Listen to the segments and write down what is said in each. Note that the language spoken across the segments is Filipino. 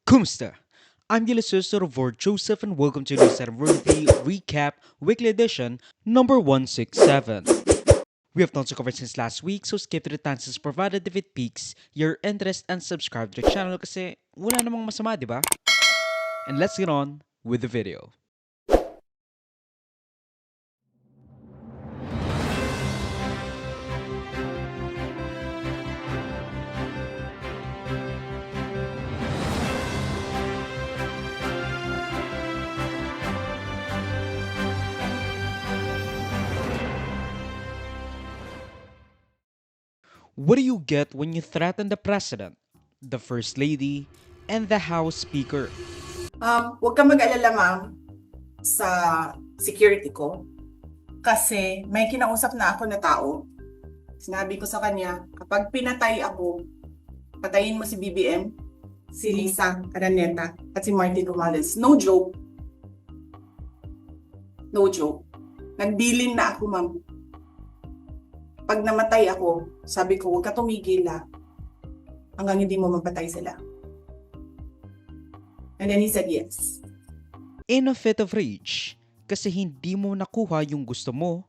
Kumusta? I'm Ulysses Sorvor Joseph and welcome to the Worthy Recap Weekly Edition number 167. We have tons to cover since last week, so skip to the chances provided if it piques your interest and subscribe to the channel kasi wala namang masama, di ba? And let's get on with the video. What do you get when you threaten the President, the First Lady, and the House Speaker? Huwag kang mag-alala, ma'am, sa security ko. Kasi may kinausap na ako na tao. Sinabi ko sa kanya, kapag pinatay ako, patayin mo si BBM, si Lisa Araneta, at si Martin Romales. No joke. No joke. Nagbilin na ako, ma'am. Pag namatay ako, sabi ko, huwag ka tumigil hanggang hindi mo mapatay sila. And then he said yes. In a fit of rage, kasi hindi mo nakuha yung gusto mo,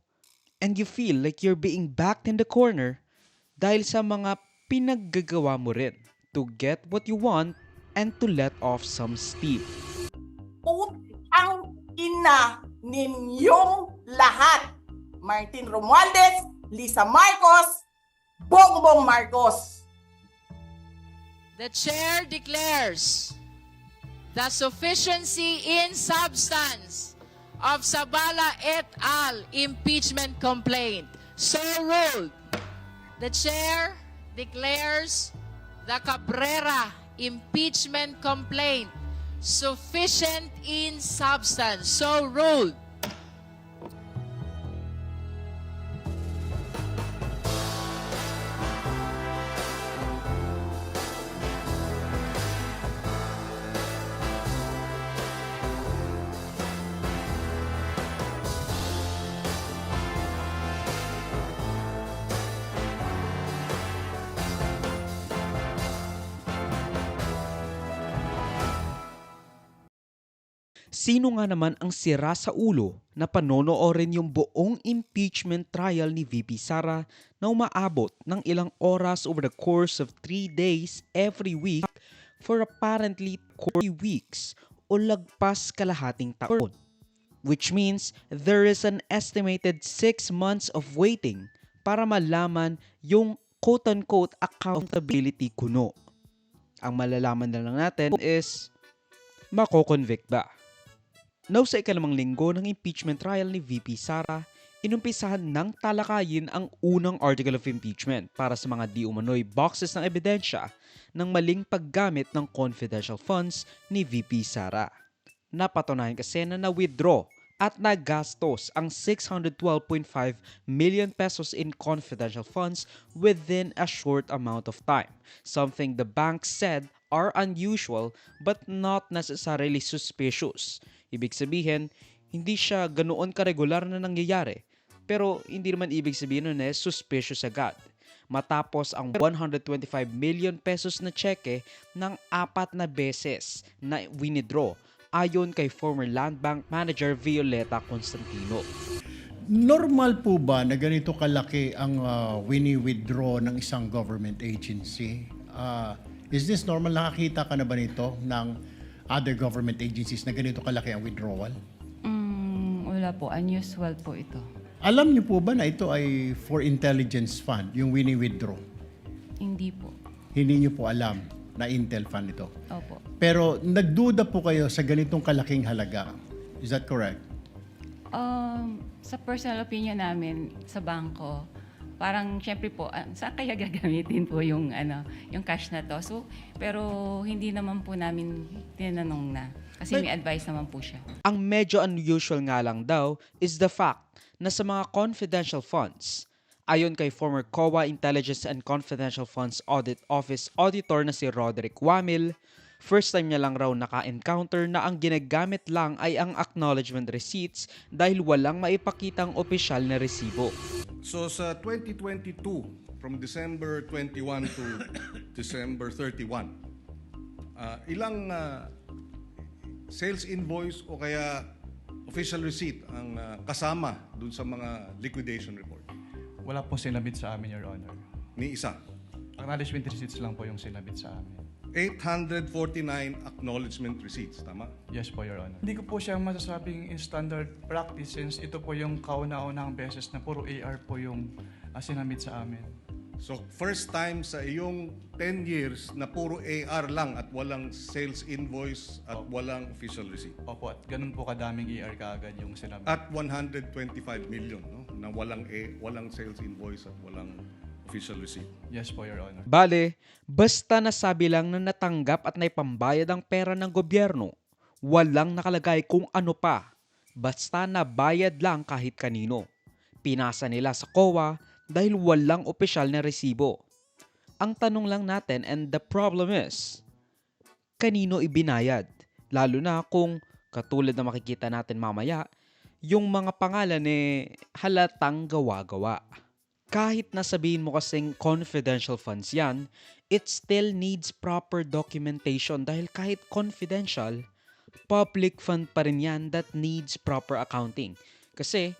and you feel like you're being backed in the corner dahil sa mga pinaggagawa mo rin to get what you want and to let off some steam. Putang ina ninyong lahat! Martin Romualdez, Lisa Marcos, Bongbong Marcos. The chair declares the sufficiency in substance of Sabala et al. Impeachment complaint. So ruled. The chair declares the Cabrera impeachment complaint sufficient in substance. So ruled. Sino nga naman ang sira sa ulo na panonoorin yung buong impeachment trial ni VP Sara na umaabot ng ilang oras over the course of 3 days every week for apparently 3 weeks o lagpas kalahating taon? Which means there is an estimated 6 months of waiting para malaman yung quote-unquote accountability kuno. Ang malalaman na lang natin is mako-convict ba? Now sa ikalimang linggo ng impeachment trial ni VP Sara, inumpisahan ng talakayin ang unang article of impeachment para sa mga di umano'y boxes ng ebidensya ng maling paggamit ng confidential funds ni VP Sara. Napatunayan kasi na na-withdraw at nagastos ang 612.5 million pesos in confidential funds within a short amount of time, something the bank said are unusual but not necessarily suspicious. Ibig sabihin, hindi siya ganoon karegular na nangyayari, pero hindi naman ibig sabihin nun suspicious agad. Matapos ang 125 million pesos na cheque ng 4 na beses na winidraw ayon kay former Land Bank Manager Violeta Constantino. Normal po ba na ganito kalaki ang wini-withdraw ng isang government agency? Is this normal? Nakakita ka na ba nito ng other government agencies na ganito kalaki ang withdrawal? Wala po. Unusual po ito. Alam niyo po ba na ito ay for intelligence fund, yung wini-withdraw? Hindi po. Hindi niyo po alam na intel fund ito. Opo. Pero nagduda po kayo sa ganitong kalaking halaga. Is that correct? Sa personal opinion namin sa bangko, parang syempre po, saan kaya gagamitin po yung cash na to? So, pero hindi naman po namin tinanong na. Kasi may advice naman po siya. Ang medyo unusual nga lang daw is the fact na sa mga confidential funds, ayon kay former COA Intelligence and Confidential Funds Audit Office Auditor na si Roderick Wamil, first time niya lang raw naka-encounter na ang ginagamit lang ay ang acknowledgement receipts dahil walang maipakitang opisyal na resibo. So sa 2022, from December 21 to December 31, Ilang sales invoice o kaya official receipt ang kasama dun sa mga liquidation report? Wala po sinabit sa amin, Your Honor. Ni isa. Acknowledgement receipts lang po yung sinabit sa amin. 849 acknowledgement receipts, tama? Yes po, Your Honor. Hindi ko po siya masasabing in standard practice since ito po yung kauna-unahang beses na puro AR po yung sinabit sa amin. So first time sa iyong 10 years na puro AR lang at walang sales invoice at walang official receipt. Opo, at ganun po kadaming AR kaagad yung sinabit. At 125 million, no? Na walang sales invoice at walang official receipt. Yes po, Your Honor. Bale, basta nasabi lang na natanggap at naipambayad ang pera ng gobyerno, walang nakalagay kung ano pa. Basta nabayad lang kahit kanino. Pinasa nila sa COA dahil walang opisyal na resibo. Ang tanong lang natin, and the problem is, kanino ibinayad? Lalo na kung, katulad na makikita natin mamaya, yung mga pangalan halatang gawa-gawa. Kahit nasabihin mo kasing confidential funds yan, it still needs proper documentation dahil kahit confidential, public fund pa rin yan that needs proper accounting. Kasi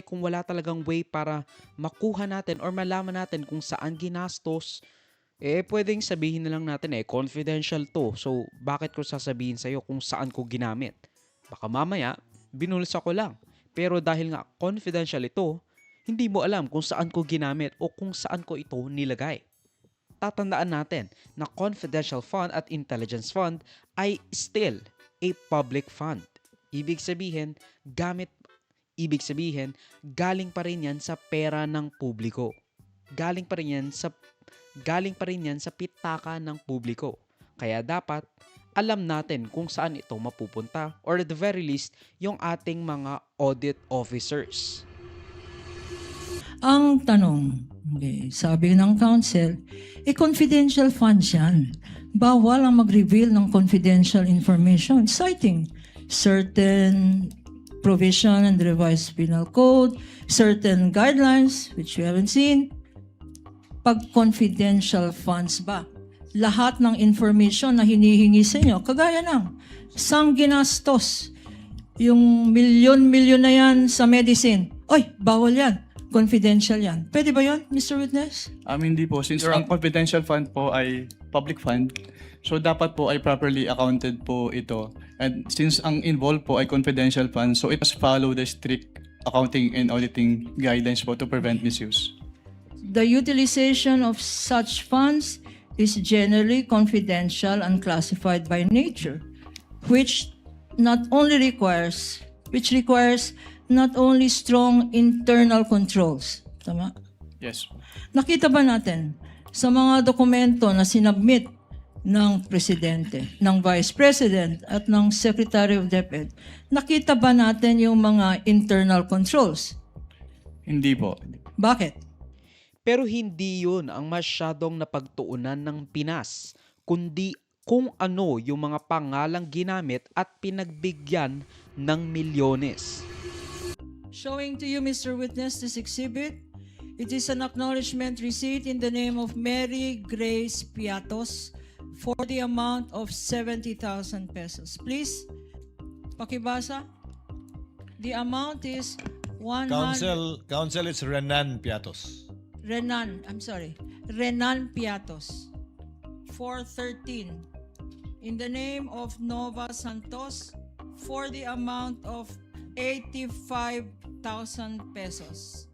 kung wala talagang way para makuha natin or malaman natin kung saan ginastos, pwedeng sabihin na lang natin confidential to. So, bakit ko sasabihin sa'yo kung saan ko ginamit? Baka mamaya, binulsa ko lang. Pero dahil nga confidential ito, hindi mo alam kung saan ko ginamit o kung saan ko ito nilagay. Tatandaan natin na confidential fund at intelligence fund ay still a public fund. Ibig sabihin, galing pa rin yan sa pera ng publiko. Galing pa rin yan sa pitaka ng publiko. Kaya dapat alam natin kung saan ito mapupunta or at the very least, yung ating mga audit officers. Ang tanong, sabi ng council, confidential funds yan. Bawal ang mag-reveal ng confidential information citing certain provision in the revised penal code, certain guidelines which we haven't seen. Pag confidential funds ba, lahat ng information na hinihingi sa inyo, kagaya ng sang ginastos, yung milyon-milyon na yan sa medicine, bawal yan, confidential yan. Pwede ba yan, Mr. Witness? Hindi po. Since ang confidential fund po ay public fund, so dapat po ay properly accounted po ito. And since ang involved po ay confidential fund, so it must follow the strict accounting and auditing guidelines po to prevent misuse. The utilization of such funds is generally confidential and classified by nature, which requires not only strong internal controls. Tama? Yes. Nakita ba natin sa mga dokumento na sinabmit ng Presidente, ng Vice President at ng Secretary of DepEd, nakita ba natin yung mga internal controls? Hindi po. Bakit? Pero hindi yun ang masyadong napagtuunan ng Pinas, kundi kung ano yung mga pangalang ginamit at pinagbigyan ng milyones. Showing to you, Mr. Witness, this exhibit. It is an acknowledgement receipt in the name of Mary Grace Piatos for the amount of 70,000 pesos. Please, pakibasa. The amount is 100... Council is Renan Piatos. Renan Piatos, 413, in the name of Nova Santos for the amount of 85,000 pesos.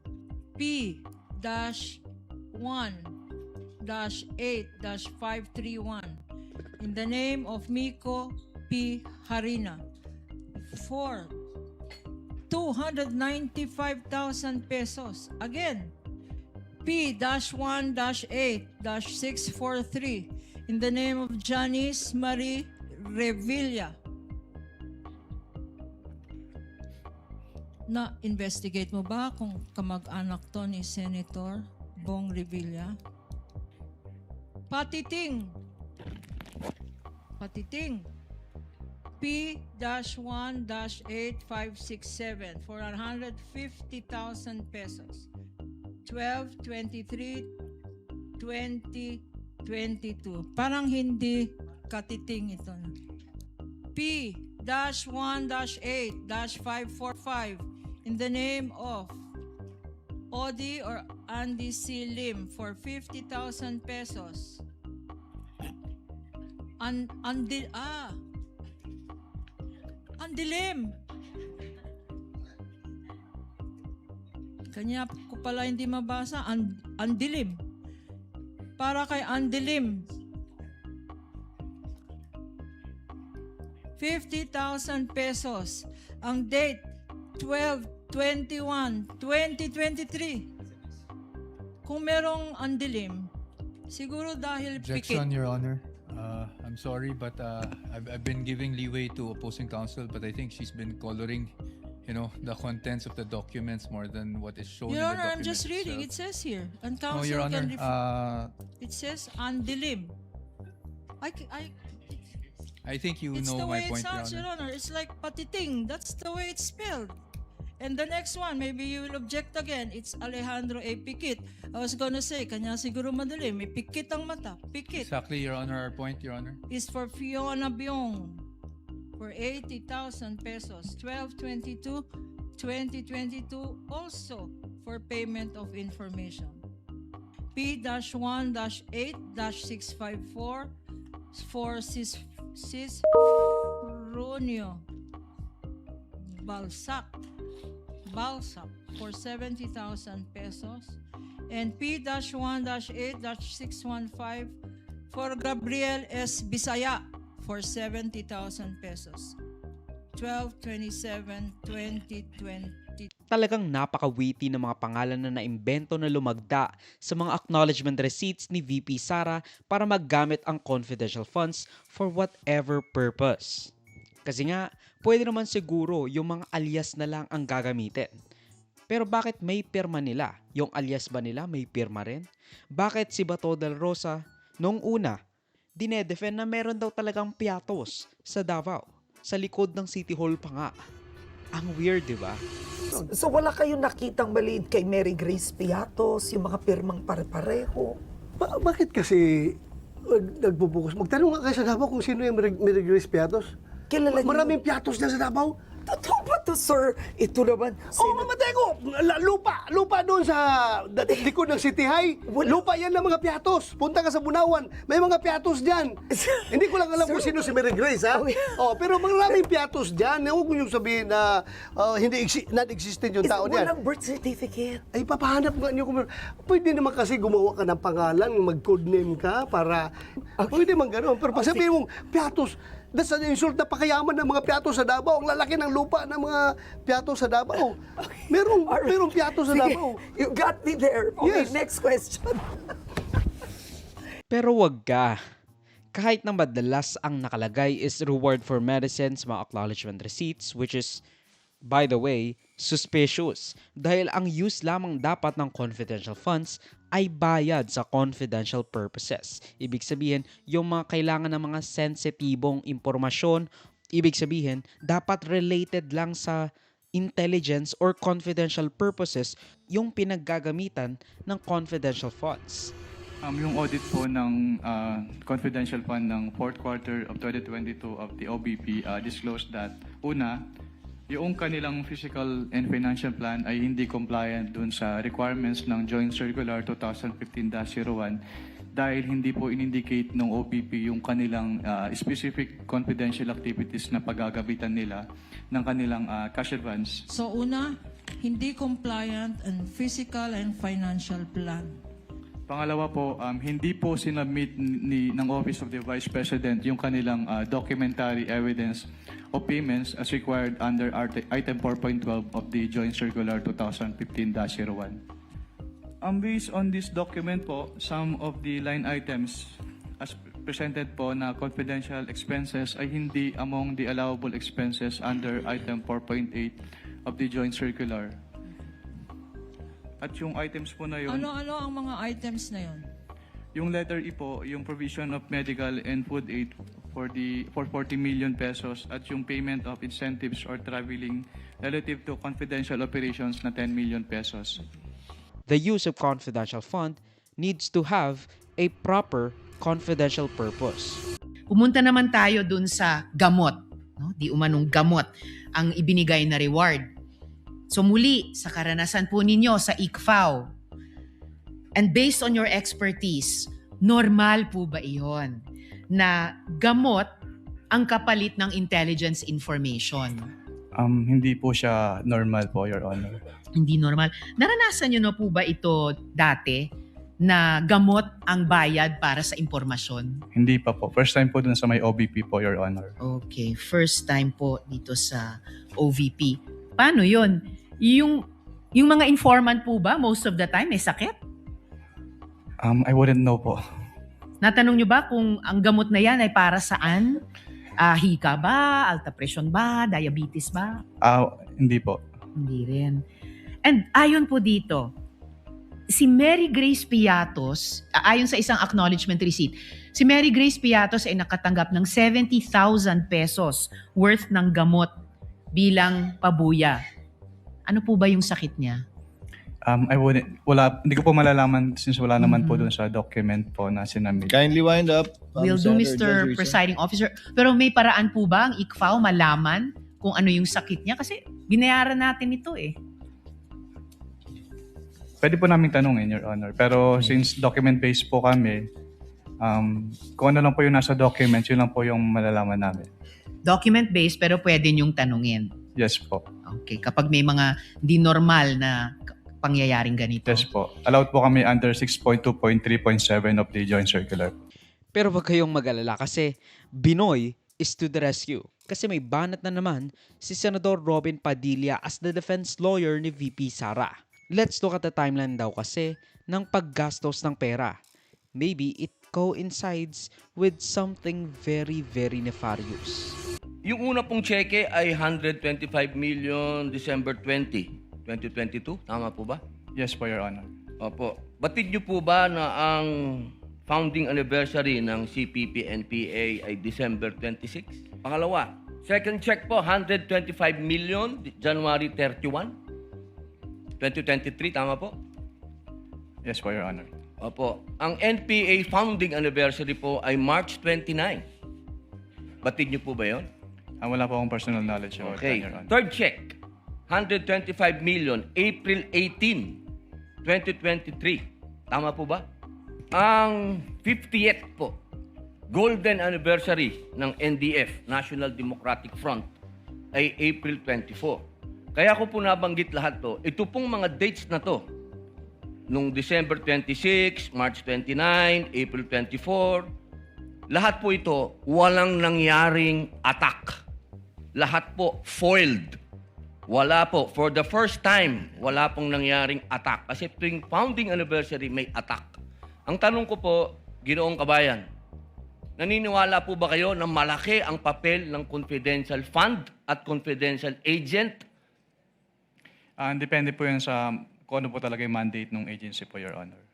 P-1-8-531, in the name of Miko P. Harina for 295,000 pesos. Again, P-1-8-643 in the name of Janice Marie Revilla. Na-investigate mo ba kung kamag-anak to ni Senator Bong Revilla? Patiting. P-1-8567 for 150,000 pesos. 12-23-2022. Parang hindi katiting ito. P-1-8-545 in the name of Odi or Andy C. Lim for 50,000 pesos. Andilim. Kanya ko pala hindi mabasa. Andilim. Para kay Andilim. 50,000 pesos. Ang date, 12/21/2023. Kung merong Andilim, siguro dahil Objection, pikit. Your Honor. I'm sorry, but I've been giving leeway to opposing counsel, but I think she's been coloring, the contents of the documents more than what is shown Your in the Honor, I'm documents just reading. It itself. says here. And No, counsel Your Honor. can it says Andilim. I think you It's know the my way it point, Your sounds, Your Honor. Honor. It's like patiting. That's the way it's spelled. And the next one, maybe you will object again. It's Alejandro A. Pikit. I was gonna say, kanya siguro madali. May pikit ang mata. Pikit Exactly, Your Honor. Our point, Your Honor. is for Fiona Biong for 80,000 pesos. 12/22/2022 also for payment of information. P-1-8-654 for Sis Ronio Balsac for 70,000 pesos, and P-1-8-615 for Gabriel S. Bisaya for 70,000 pesos. 12/27/2020. Talagang napaka-witty ng mga pangalan na naimbento na lumagda sa mga acknowledgement receipts ni VP Sara para maggamit ang confidential funds for whatever purpose. Kasi nga, pwede naman siguro yung mga alias na lang ang gagamitin. Pero bakit may pirma nila? Yung alias ba nila may pirma rin? Bakit si Bato del Rosa, nung una, dinedefend na meron daw talagang piatos sa Davao? Sa likod ng City Hall pa nga. Ang weird, di ba? So wala kayong nakitang maliit kay Mary Grace Piatos, yung mga pirmang pare-pareho? Bakit kasi nagbubukas? Magtanong nga kayo sa Davao kung sino yung Mary Grace Piatos. Kilala niyo? Maraming Piatos na sa Davao. Totoo ba to, sir? Ito naman. Oo, mamatay ko! Lupa doon sa likod ng City High. Lupa yan ng mga Piatos. Punta ka sa Bunawan, may mga Piatos dyan. Hindi ko lang alam kung sino si Mary Grace, ha? Pero maraming Piatos dyan. Huwag mo yung sabihin na non-existent yung tao diyan. Walang birth certificate. Ay, papahanap nga niyo kung pwede naman kasi gumawa ka ng pangalan, mag-codename ka para... Pwede man gano'n. Pero pag sabihin mong Piatos, that's an insult na pakayaman ng mga Piatos sa Davao. Ang lalaki ng lupa ng mga Piatos sa Davao. Merong Piatos sa Davao. You got me there. Okay, Yes. next question. Pero wag ka. Kahit na madalas ang nakalagay is reward for medicines, mga acknowledgement receipts, which is, by the way, suspicious. Dahil ang use lamang dapat ng confidential funds ay bayad sa confidential purposes. Ibig sabihin, yung mga kailangan ng mga sensitibong impormasyon, ibig sabihin, dapat related lang sa intelligence or confidential purposes yung pinaggagamitan ng confidential funds. Yung audit po ng confidential fund ng fourth quarter of 2022 of the OBP disclosed that, una, yung kanilang physical and financial plan ay hindi compliant dun sa requirements ng Joint Circular 2015-01 dahil hindi po in-indicate ng OBP yung kanilang specific confidential activities na paggagabitan nila ng kanilang cash advance. So una, hindi compliant and physical and financial plan. Pangalawa po, hindi po sinubmit ng Office of the Vice President yung kanilang documentary evidence of payments as required under Item 4.12 of the Joint Circular 2015-01. Based on this document po, some of the line items as presented po na confidential expenses ay hindi among the allowable expenses under Item 4.8 of the Joint Circular. At yung items po na yun... Ano-ano ang mga items na yun? Yung letter E po, yung provision of medical and food aid for 40 million pesos at yung payment of incentives or traveling relative to confidential operations na 10 million pesos. The use of confidential fund needs to have a proper confidential purpose. Pumunta naman tayo dun sa gamot. No? Di umanong gamot ang ibinigay na reward. So muli, sa karanasan po ninyo sa ICFAO, and based on your expertise, normal po ba iyon na gamot ang kapalit ng intelligence information? Hindi po siya normal po, Your Honor. Hindi normal. Naranasan nyo na po ba ito dati na gamot ang bayad para sa impormasyon? Hindi pa po. First time po dun sa may OBP po, Your Honor. Okay, first time po dito sa OVP. Paano yun? Yung mga informant po ba most of the time may sakit? I wouldn't know po. Natanong nyo ba kung ang gamot na yan ay para saan? Hika ba? Alta presyon ba? Diabetes ba? Hindi po. Hindi rin. And ayon po dito, si Mary Grace Piatos, ayon sa isang acknowledgement receipt, si Mary Grace Piatos ay nakatanggap ng 70,000 pesos worth ng gamot bilang pabuya. Ano po ba yung sakit niya? Hindi ko po malalaman since wala naman po dun sa document po na sinamit. Kindly wind up. Will do, Mr. Presiding Officer. Pero may paraan po ba ang ICFAO malaman kung ano yung sakit niya? Kasi binayaran natin ito eh. Pwede po namin tanungin, Your Honor. Pero since document-based po kami, kung ano lang po yung nasa document, yun lang po yung malalaman namin. Document-based pero pwede niyong tanungin. Yes po. Okay, kapag may mga di normal na pangyayaring ganito. Yes po. Allowed po kami under 6.2.3.7 of the Joint Circular. Pero wag kayong mag-alala kasi Binoy is to the rescue. Kasi may banat na naman si Senador Robin Padilla as the defense lawyer ni VP Sara. Let's look at the timeline daw kasi ng paggastos ng pera. Maybe it coincides with something very, very nefarious. Yung una pong cheque ay 125 million December 20, 2022. Tama po ba? Yes po, Your Honor. Opo. Batid niyo po ba na ang founding anniversary ng CPP-NPA ay December 26? Pangalawa, second check po, 125 million January 31, 2023. Tama po? Yes po, Your Honor. Opo. Ang NPA founding anniversary po ay March 29. Batid niyo po ba yun? Wala po akong personal knowledge about that, Okay. Your Honor. Third check, 125 million, April 18, 2023. Tama po ba? Ang 50th po, golden anniversary ng NDF, National Democratic Front, ay April 24. Kaya ko po nabanggit lahat to. Ito pong mga dates na to, nung December 26, March 29, April 24, lahat po ito, walang nangyaring attack. Lahat po foiled. Wala po. For the first time, wala pong nangyaring attack. Kasi tuwing founding anniversary, may attack. Ang tanong ko po, Ginoong Kabayan, naniniwala po ba kayo na malaki ang papel ng confidential fund at confidential agent? Depende po yun sa kung ano po talaga yung mandate ng agency po, Your Honor.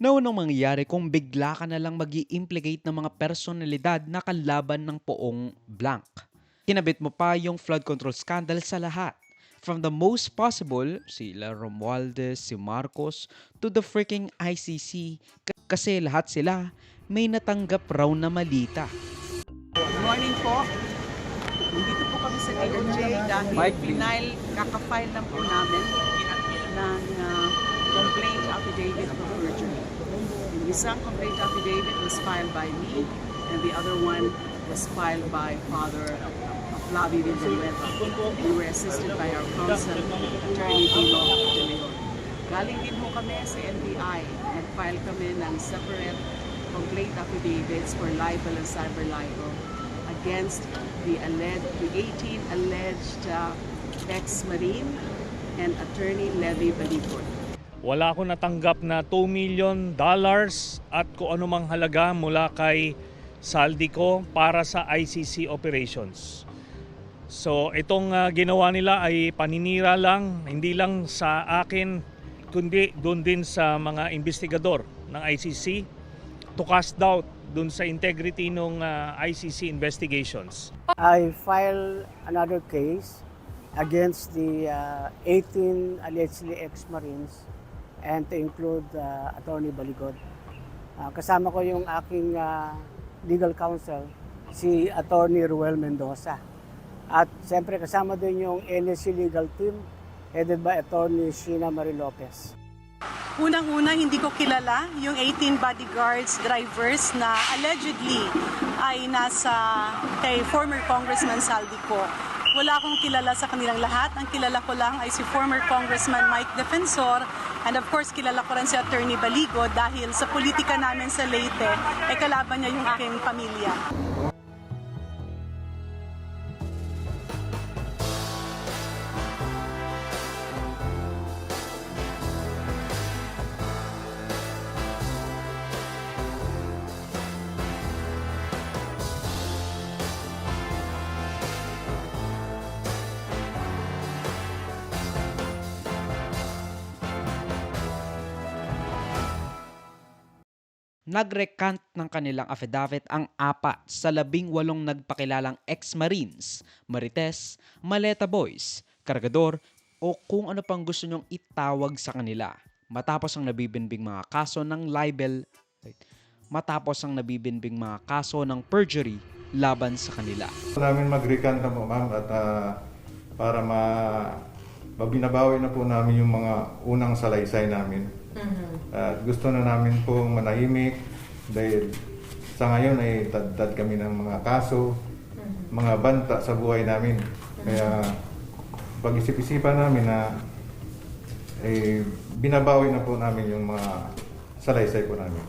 Now, anong mangyayari kung bigla ka na lang mag-i-implicate ng mga personalidad na kalaban ng poong blank? Kinabit mo pa yung flood control scandal sa lahat. From the most possible, sila Romualdez, si Marcos, to the freaking ICC. Kasi lahat sila may natanggap raw na malita. Good morning po. Nandito po kami sa DOJ dahil kaka-file lang po namin ng complaint affidavit of perjury. The isang complaint affidavit was filed by me and the other one was filed by Father Flavio Villanueva. We were assisted by our counsel, Attorney Dilo de Leon. Galing din po kami sa NBI. Nag-file kami ng separate complaint affidavits for libel and cyber libel against the 18 alleged ex-Marine and Attorney Levy Balikon. Wala akong natanggap na $2 million at kung anumang halaga mula kay Saldico para sa ICC operations. So itong ginawa nila ay paninira lang, hindi lang sa akin, kundi doon din sa mga investigador ng ICC to cast doubt doon sa integrity ng ICC investigations. I filed another case against the 18 allegedly ex-Marines and to include Attorney Baligod. Kasama ko yung aking legal counsel, si Attorney Ruel Mendoza. At siyempre kasama din yung NSC legal team headed by Attorney Sheena Marie Lopez. Unang-una, hindi ko kilala yung 18 bodyguards, drivers na allegedly ay nasa kay former Congressman Saldico. Wala akong kilala sa kanilang lahat. Ang kilala ko lang ay si former Congressman Mike Defensor, and of course kilala ko rin si Attorney Baligo dahil sa politika namin sa Leyte, ay kalaban niya yung aking pamilya. Nag-recant ng kanilang affidavit ang 4 sa 18 nagpakilalang ex-Marines, Marites, Maleta Boys, Kargador o kung ano pang gusto nyong itawag sa kanila matapos ang nabibinbing mga kaso ng libel, perjury laban sa kanila. Gusto namin mag-recant na po, ma'am, at para mabinabawi na po namin yung mga unang salaysay namin. At gusto na namin po manahimik dahil sa ngayon ay tad kami ng mga kaso, mga banta sa buhay namin. Kaya pag-isip-isipan namin na binabawi na po namin yung mga salaysay po namin.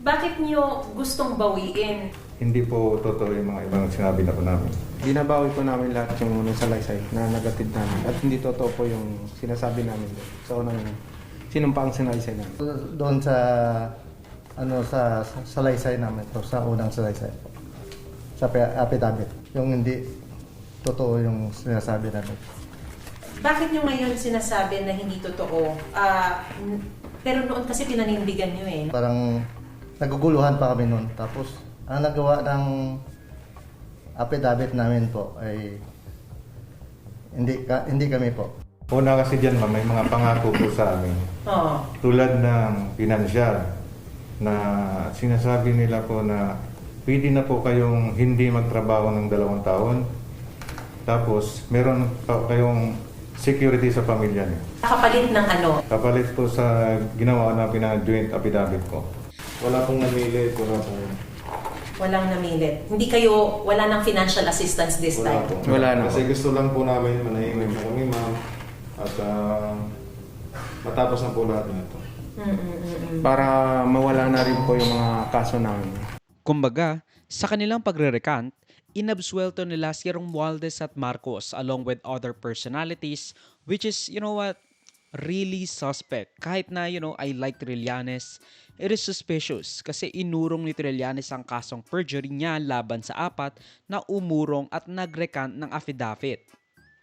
Bakit niyo gustong bawiin? Hindi po totoo yung mga ibang sinabi na po namin. Binabawi po namin lahat yung unang salaysay na nagatid namin at hindi totoo po yung sinasabi namin sa unang sinumpang salaysay namin. Doon sa sa salaysay namin to, sa unang salaysay po. Sa affidavit, yung hindi totoo yung sinasabi namin. Bakit niyo ngayon sinasabi na hindi totoo? Pero noon kasi pinanindigan niyo eh. Parang naguguluhan pa kami noon. Tapos ang nagawa ng affidavit namin po ay hindi kami po. Una kasi dyan, ma'am, may mga pangako po sa amin. Tulad ng pinansyal na sinasabi nila po na pwede na po kayong hindi magtrabaho ng 2 taon. Tapos meron pa kayong security sa pamilya niyo. Kapalit ng ano? Kapalit po sa ginawa na joint affidavit ko. Wala pong namilit, Walang namilit. Wala ng financial assistance this time? Wala na. Kasi gusto lang po namin manahimik na kami, ma'am. At matapos na po lahat nito. Para mawala na rin po yung mga kaso namin. Kumbaga, sa kanilang pagre-recant, inabsuelto nila si Romualdez at Marcos along with other personalities, which is, you know what, really suspect. Kahit na, I like Trillanes, it is suspicious kasi inurong ni Trillanes ang kasong perjury niya laban sa 4 na umurong at nag-recant ng affidavit.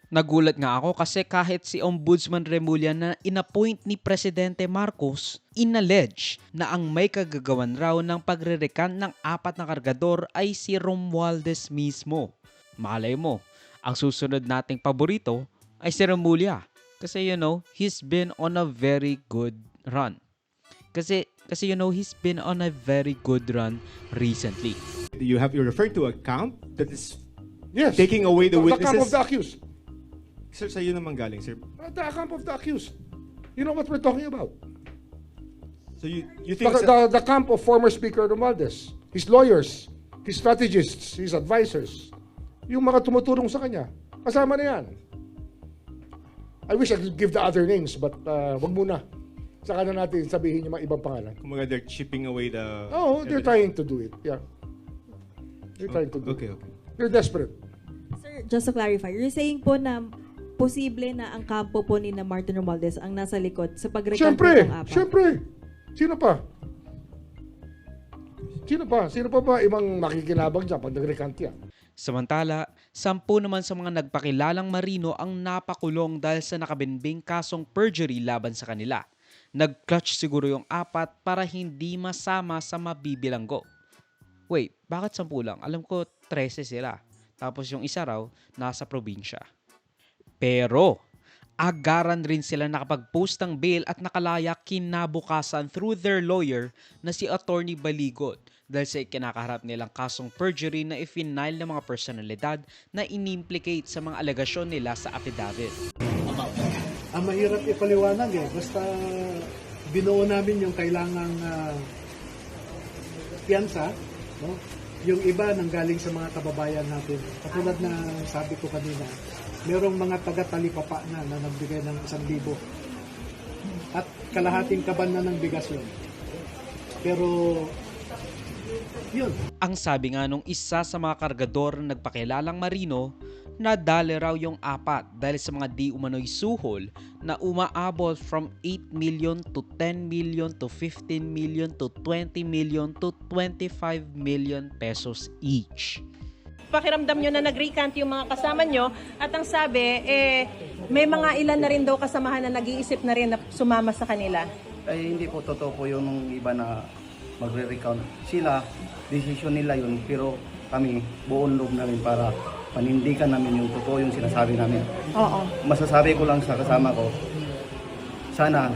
Nagulat nga ako kasi kahit si Ombudsman Remulla na inappoint ni Presidente Marcos, inallege na ang may kagagawan raw ng pagre-recant ng 4 na kargador ay si Romualdez mismo. Malay mo, ang susunod nating paborito ay si Remulla. Kasi he's been on a very good run. Kasi he's been on a very good run recently. You referred to a camp that is taking away the witnesses. The camp of the accused. Sir, sa'yo naman galing, sir. The camp of the accused. You know what we're talking about? So you think the camp of former Speaker Romualdez, his lawyers, his strategists, his advisors, yung mga tumutulong sa kanya, kasama na yan. I wish I could give the other names, but wag muna. Saka na natin sabihin yung mga ibang pangalan. kumaga they're chipping away the... Oh, they're trying to do it. Yeah. They're trying to do it. Okay. They're desperate. Sir, just to clarify, you're saying po na posible na ang kampo po ni Martin Romualdez ang nasa likod sa pagrekanto ng 4? Siyempre. Sino pa? Sino pa? Sino pa ba ibang makikinabang dyan pag nag-recant yan? Samantala, 10 naman sa mga nagpakilalang marino ang napakulong dahil sa nakabinbing kasong perjury laban sa kanila. Nag-clutch siguro yung 4 para hindi masama sa mabibilanggo. Wait, bakit 10 lang? Alam ko 13 sila. Tapos yung isa raw, nasa probinsya. Pero, agaran rin sila nakapag-post ng bail at nakalaya kinabukasan through their lawyer na si Attorney Baligot dahil sa kinakaharap nilang kasong perjury na i-final ng mga personalidad na inimplicate sa mga alegasyon nila sa affidavit. Mahirap ipaliwanag basta binuo namin yung kailangang piyansa, no? Yung iba nanggaling sa mga kababayan natin. Katulad na sabi ko kanina, merong mga taga-talipapa na nagbigay ng 1,000 at kalahating kaban na ng bigas yun. Pero yun. Ang sabi nga nung isa sa mga kargador na nagpakilalang marino, nadali raw yung 4 dahil sa mga di umano'y suhol na umaabot from 8 million to 10 million to 15 million to 20 million to 25 million pesos each. Pakiramdam nyo na nag-recant yung mga kasama nyo at ang sabi, may mga ilan na rin daw kasamahan na nag-iisip na rin na sumama sa kanila. Ay hindi po totoo po yung iba na magre-recount. Sila, desisyon nila yun, pero kami buong loob namin para panindigan namin yung totoo yung sinasabi namin. Oo. Masasabi ko lang sa kasama ko, sana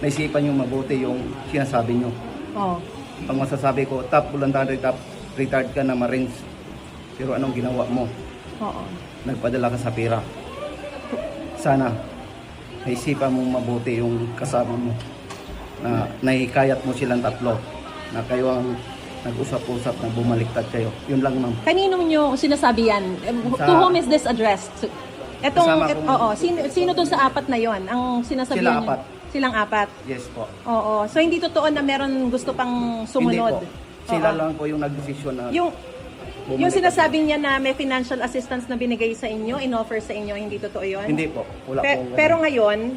naisipan yung mabuti yung sinasabi nyo. Oo. Ang masasabi ko, top voluntary, top retired ka na Marines. Pero anong ginawa mo? Oo. Nagpadala ka sa pera. Sana naisipan mong mabuti yung kasama mo. Na nahikayat mo silang 3 na kayo ang nag-usap-usap na bumaliktad kayo. Yun lang, ma'am. Kanino nyo sinasabi yan? To whom is this addressed? Sino dun sa 4 na yon ang sinasabi Sila nyo? 4. Silang 4? Yes po. Oo. So hindi totoo na meron gusto pang sumunod? Hindi po. Sila lang po yung nagdesisyon na Yung sinasabi niya na may financial assistance na binigay sa inyo, in-offer sa inyo, hindi totoo yun? Hindi po. Wala po. Pero ngayon,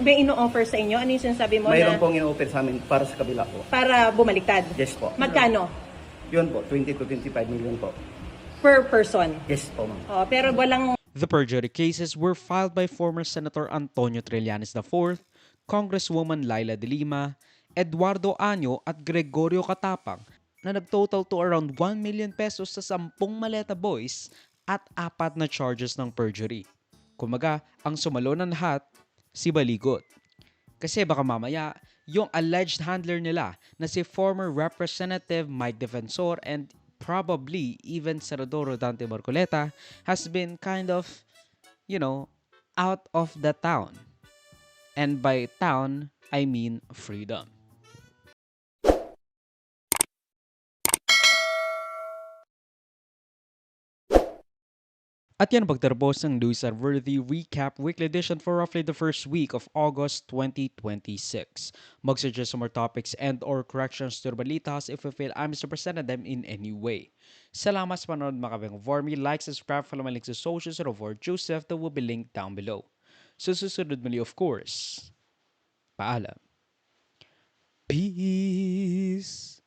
may ino-offer sa inyo? Ano yung sinasabi mo? Mayroon pong in-offer sa amin para sa kabila po. Para bumaliktad? Yes po. Magkano? Yun po, 20 to 25 million po. Per person? Yes po, ma'am. Pero walang... The perjury cases were filed by former Senator Antonio Trillanes IV, Congresswoman Laila De Lima, Eduardo Año at Gregorio Katapang na nagtotal to around 1 million pesos sa 10 maleta boys at 4 na charges ng perjury. Kumaga, ang sumalo ng lahat, si Baligot. Kasi baka mamaya, yung alleged handler nila na si former Representative Mike Defensor and probably even Senador Rodante Marcoleta has been kind of, out of the town. And by town, I mean freedom. At yan pagtapos ng News and Worthy Recap Weekly Edition for roughly the first week of August 2026. Mag-suggest some more topics and or corrections to the balitas if you feel I misrepresented them in any way. Salamat sa panonood mga kabeng. For me, like, subscribe, follow my links to socials or over Joseph that will be linked down below. So susunod muli of course. Paalam. Peace.